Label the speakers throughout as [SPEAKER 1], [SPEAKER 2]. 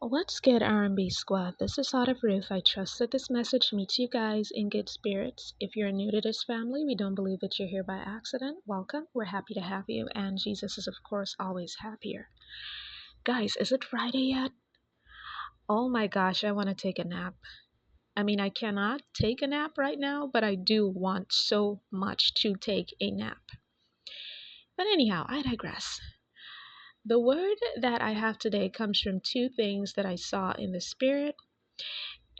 [SPEAKER 1] What's good, R&B squad? This is Out of Ruth. I trust that this message meets you guys in good spirits. If you're new to this family, we don't believe that you're here by accident. Welcome. We're happy to have you, and Jesus is, of course, always happier. Guys, is it Friday yet? Oh my gosh, I want to take a nap. I mean, I cannot take a nap right now, but I do want so much to take a nap. But anyhow, I digress. The word that I have today comes from two things that I saw in the spirit.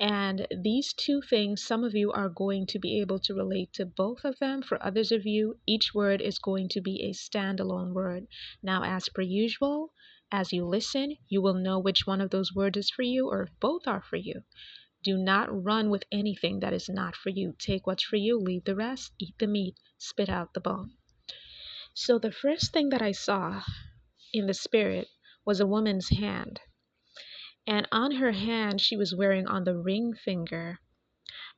[SPEAKER 1] And these two things, some of you are going to be able to relate to both of them. For others of you, each word is going to be a standalone word. Now, as per usual, as you listen, you will know which one of those words is for you or if both are for you. Do not run with anything that is not for you. Take what's for you, leave the rest, eat the meat, spit out the bone. So the first thing that I saw in the spirit was a woman's hand. And on her hand, she was wearing on the ring finger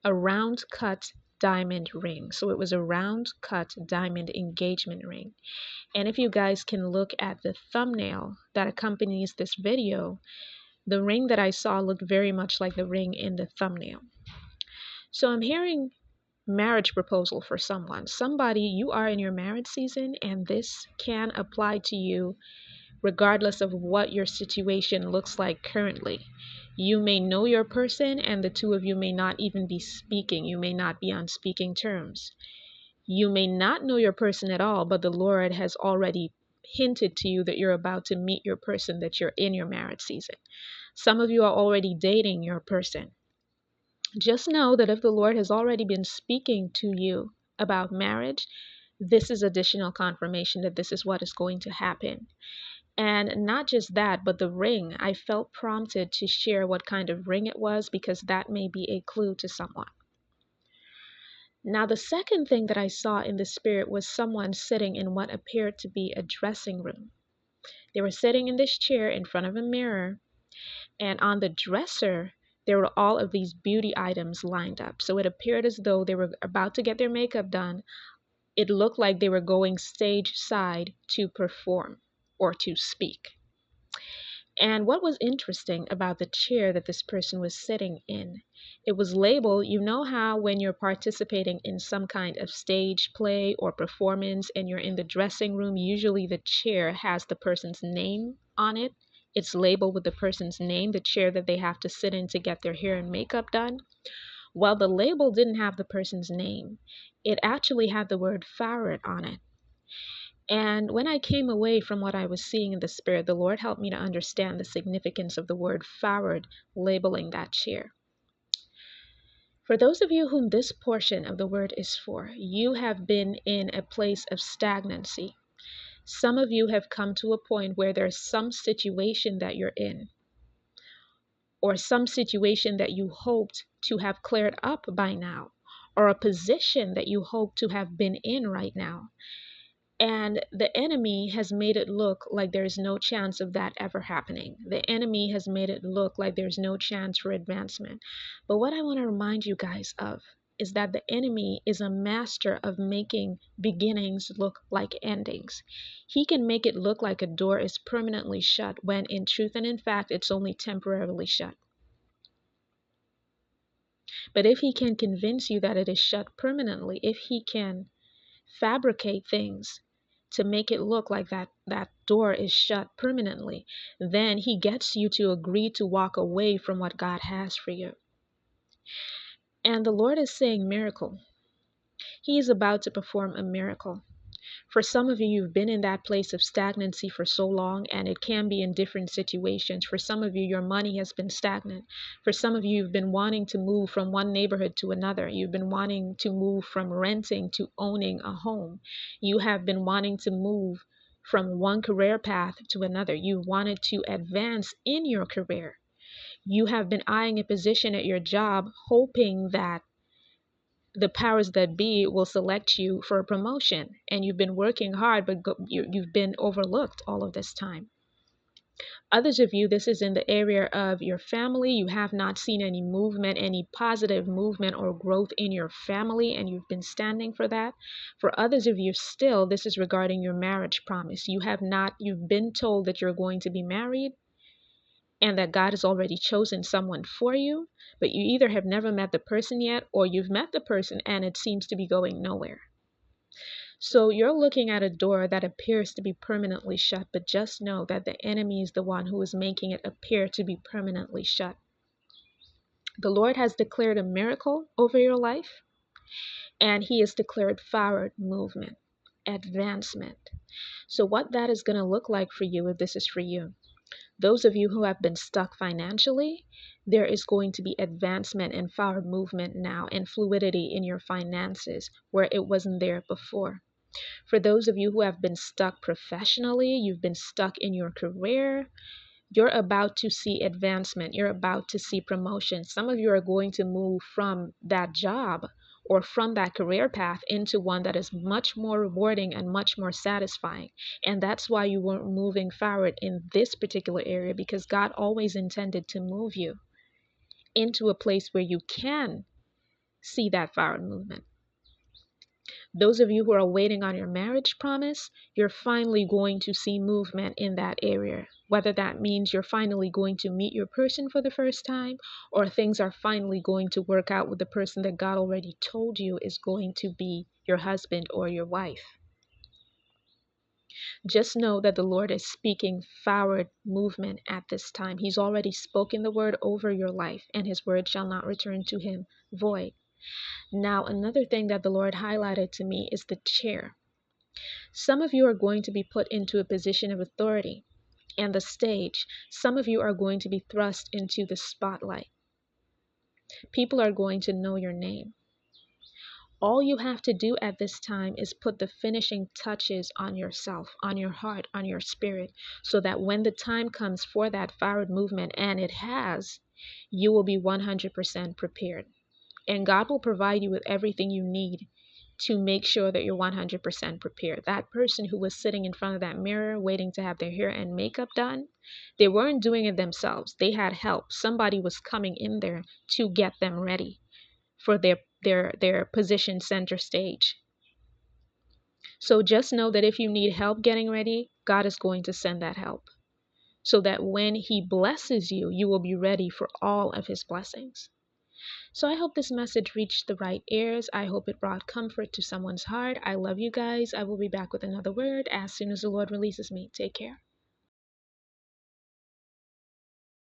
[SPEAKER 1] a round cut diamond ring. So it was a round cut diamond engagement ring. And if you guys can look at the thumbnail that accompanies this video, the ring that I saw looked very much like the ring in the thumbnail. So I'm hearing marriage proposal for someone. Somebody, you are in your marriage season, and this can apply to you regardless of what your situation looks like currently. You may know your person, and the two of you may not even be speaking. You may not be on speaking terms. You may not know your person at all, but the Lord has already hinted to you that you're about to meet your person, that you're in your marriage season. Some of you are already dating your person. Just know that if the Lord has already been speaking to you about marriage, this is additional confirmation that this is what is going to happen. And not just that, but the ring. I felt prompted to share what kind of ring it was because that may be a clue to someone. Now, the second thing that I saw in the spirit was someone sitting in what appeared to be a dressing room. They were sitting in this chair in front of a mirror, and on the dresser, there were all of these beauty items lined up. So it appeared as though they were about to get their makeup done. It looked like they were going stage side to perform or to speak. And what was interesting about the chair that this person was sitting in, it was labeled, you know how when you're participating in some kind of stage play or performance and you're in the dressing room, usually the chair has the person's name on it. It's labeled with the person's name, the chair that they have to sit in to get their hair and makeup done. Well, the label didn't have the person's name. It actually had the word Farad on it. And when I came away from what I was seeing in the spirit, the Lord helped me to understand the significance of the word forward labeling that chair. For those of you whom this portion of the word is for, you have been in a place of stagnancy. Some of you have come to a point where there's some situation that you're in, or some situation that you hoped to have cleared up by now, or a position that you hope to have been in right now. And the enemy has made it look like there's no chance of that ever happening. The enemy has made it look like there's no chance for advancement. But what I want to remind you guys of is that the enemy is a master of making beginnings look like endings. He can make it look like a door is permanently shut when in truth and in fact it's only temporarily shut. But if he can convince you that it is shut permanently, if he can fabricate things to make it look like that door is shut permanently, then he gets you to agree to walk away from what God has for you. And the Lord is saying miracle. He is about to perform a miracle. For some of you, you've been in that place of stagnancy for so long, and it can be in different situations. For some of you, your money has been stagnant. For some of you, you've been wanting to move from one neighborhood to another. You've been wanting to move from renting to owning a home. You have been wanting to move from one career path to another. You wanted to advance in your career. You have been eyeing a position at your job, hoping that the powers that be will select you for a promotion, and you've been working hard, but you've been overlooked all of this time. Others of you, this is in the area of your family. You have not seen any movement, any positive movement or growth in your family, and you've been standing for that. For others of you still, this is regarding your marriage promise. You've been told that you're going to be married, and that God has already chosen someone for you, but you either have never met the person yet, or you've met the person and it seems to be going nowhere. So you're looking at a door that appears to be permanently shut, but just know that the enemy is the one who is making it appear to be permanently shut. The Lord has declared a miracle over your life, and He has declared forward movement, advancement. So what that is going to look like for you, if this is for you, those of you who have been stuck financially, there is going to be advancement and forward movement now, and fluidity in your finances where it wasn't there before. For those of you who have been stuck professionally, you've been stuck in your career, you're about to see advancement. You're about to see promotion. Some of you are going to move from that job or from that career path into one that is much more rewarding and much more satisfying. And that's why you weren't moving forward in this particular area, because God always intended to move you into a place where you can see that forward movement. Those of you who are waiting on your marriage promise, you're finally going to see movement in that area. Whether that means you're finally going to meet your person for the first time, or things are finally going to work out with the person that God already told you is going to be your husband or your wife. Just know that the Lord is speaking forward movement at this time. He's already spoken the word over your life, and His word shall not return to Him void. Now, another thing that the Lord highlighted to me is the chair. Some of you are going to be put into a position of authority, and the stage. Some of you are going to be thrust into the spotlight. People are going to know your name. All you have to do at this time is put the finishing touches on yourself, on your heart, on your spirit, so that when the time comes for that forward movement, and it has, you will be 100% prepared. And God will provide you with everything you need to make sure that you're 100% prepared. That person who was sitting in front of that mirror waiting to have their hair and makeup done, they weren't doing it themselves. They had help. Somebody was coming in there to get them ready for their position center stage. So just know that if you need help getting ready, God is going to send that help, so that when He blesses you, you will be ready for all of His blessings. So I hope this message reached the right ears. I hope it brought comfort to someone's heart. I love you guys. I will be back with another word as soon as the Lord releases me. Take care.